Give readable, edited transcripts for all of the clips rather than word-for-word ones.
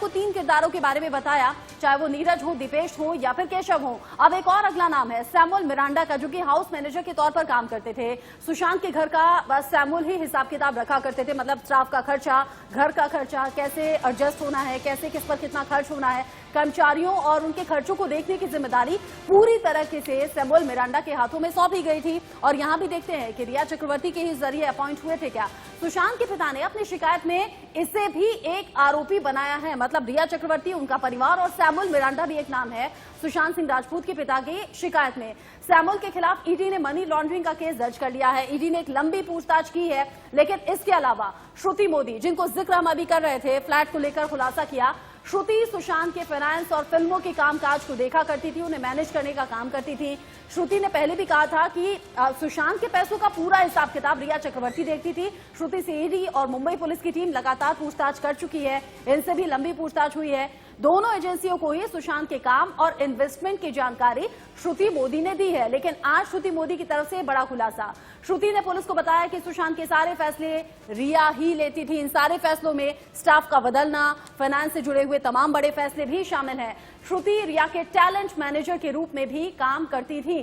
आपको 3 किरदारों के बारे में बताया, चाहे वो नीरज हो, दीपेश हो या फिर केशव हो। अब एक और अगला नाम है सैमुअल मिरांडा का, जो कि हाउस मैनेजर के तौर पर काम करते थे। सुशांत के घर का बस सैमुअल ही हिसाब किताब रखा करते थे, मतलब स्टाफ का खर्चा, घर का खर्चा, कैसे एडजस्ट होना है, कैसे किस पर कितना खर्च होना है, कर्मचारियों और उनके खर्चों को देखने की जिम्मेदारी पूरी तरह से सैमुअल मिरांडा के हाथों में सौंपी गई थी। और यहां भी देखते हैं कि रिया चक्रवर्ती के ही जरिए अपॉइंट हुए थे क्या। सुशांत के पिता ने अपनी शिकायत में इसे भी एक आरोपी बनाया है, मतलब रिया चक्रवर्ती, उनका परिवार और सैमुअल मिरांडा भी एक नाम है सुशांत सिंह राजपूत के पिता की शिकायत में। सैमुअल के खिलाफ ईडी ने मनी लॉन्ड्रिंग का केस दर्ज कर लिया है। ईडी ने एक लंबी पूछताछ की है, लेकिन इसके अलावा श्रुति मोदी, जिनको जिक्र हम अभी कर रहे थे, फ्लैट को लेकर खुलासा किया। श्रुति सुशांत के फाइनेंस और फिल्मों के कामकाज को देखा करती थी, उन्हें मैनेज करने का काम करती थी। श्रुति ने पहले भी कहा था कि सुशांत के पैसों का पूरा हिसाब किताब रिया चक्रवर्ती देखती थी। श्रुति से ईडी और मुंबई पुलिस की टीम लगातार पूछताछ कर चुकी है, इनसे भी लंबी पूछताछ हुई है। दोनों एजेंसियों को ही सुशांत के काम और इन्वेस्टमेंट की जानकारी श्रुति मोदी ने दी है। लेकिन आज श्रुति मोदी की तरफ से बड़ा खुलासा। श्रुति ने पुलिस को बताया कि सुशांत के सारे फैसले रिया ही लेती थी। इन सारे फैसलों में स्टाफ का बदलना, फाइनेंस से जुड़े हुए तमाम बड़े फैसले भी शामिल हैं। श्रुति रिया के टैलेंट मैनेजर के रूप में भी काम करती थी।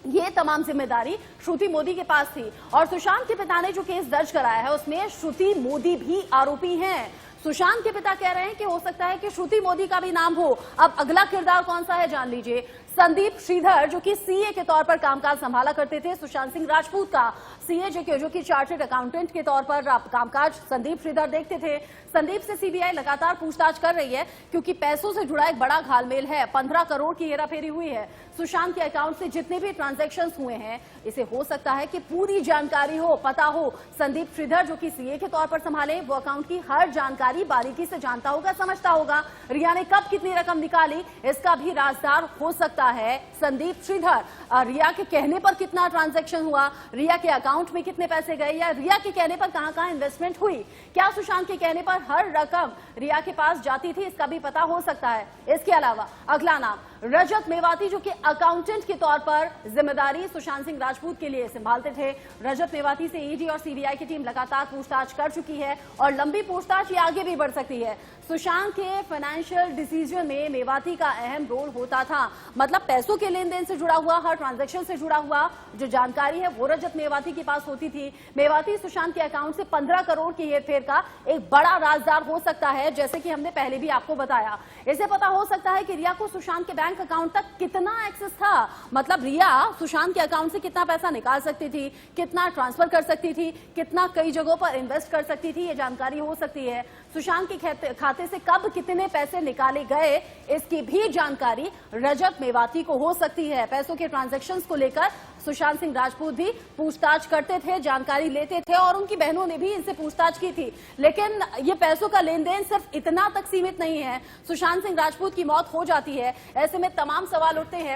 ये तमाम जिम्मेदारी श्रुति मोदी के पास थी। और सुशांत के पिता ने जो केस दर्ज कराया है, उसमें श्रुति मोदी भी आरोपी हैं। सुशांत के पिता कह रहे हैं कि हो सकता है कि श्रुति मोदी का भी नाम हो। अब अगला किरदार कौन सा है, जान लीजिए। संदीप श्रीधर, जो कि सीए के तौर पर कामकाज संभाला करते थे सुशांत सिंह राजपूत का। सीए जो कि चार्टर्ड अकाउंटेंट के तौर पर कामकाज संदीप श्रीधर देखते थे। संदीप से सीबीआई लगातार पूछताछ कर रही है, क्योंकि पैसों से जुड़ा एक बड़ा घालमेल है। 15 करोड़ की हेराफेरी हुई है। सुशांत के अकाउंट से जितने भी ट्रांजैक्शंस हुए हैं, इसे हो सकता है कि पूरी जानकारी हो, पता हो। संदीप श्रीधर, जो कि सीए के तौर पर संभाले, वो अकाउंट की हर जानकारी बारीकी से जानता होगा, समझता होगा। रिया ने कब कितनी रकम निकाली, इसका भी राजदार हो सकता है संदीप श्रीधर। रिया के कहने पर कितना ट्रांजैक्शन हुआ, रिया के अकाउंट में कितने पैसे गए, या रिया के कहने पर कहां कहां इन्वेस्टमेंट हुई, क्या सुशांत के कहने पर हर रकम रिया के पास जाती थी, इसका भी पता हो सकता है। इसके अलावा अगला नाम रजत मेवाती, जो कि अकाउंटेंट के तौर पर जिम्मेदारी सुशांत सिंह राजपूत के लिए संभालते थे। रजत मेवाती से ईडी और सीबीआई की टीम लगातार पूछताछ कर चुकी है और लंबी पूछताछ ये आगे भी बढ़ सकती है। सुशांत के फाइनेंशियल डिसीजन में मेवाती का अहम रोल होता था, मतलब पैसों के लेन देन से जुड़ा हुआ, हर ट्रांजैक्शन से जुड़ा हुआ जो जानकारी है वो रजत मेवाती के पास होती थी। मेवाती सुशांत के अकाउंट से 15 करोड़ की हेरफेर का एक बड़ा राजदार हो सकता है, जैसे कि हमने पहले भी आपको बताया। इसे पता हो सकता है कि रिया को सुशांत के बैंक अकाउंट तक कितना एक्सेस था, मतलब रिया सुशांत के अकाउंट से कितना पैसा निकाल सकती थी, कितना ट्रांसफर कर सकती थी, कितना कई जगहों पर इन्वेस्ट कर सकती थी, ये जानकारी हो सकती है। सुशांत के खाते से कब कितने पैसे निकाले गए, इसकी भी जानकारी रजत मेवाती को हो सकती है। पैसों के ट्रांजैक्शंस को लेकर सुशांत सिंह राजपूत भी पूछताछ करते थे, जानकारी लेते थे, और उनकी बहनों ने भी इनसे पूछताछ की थी। लेकिन ये पैसों का लेन देन सिर्फ इतना तक सीमित नहीं है। सुशांत सिंह राजपूत की मौत हो जाती है, ऐसे में तमाम सवाल उठते हैं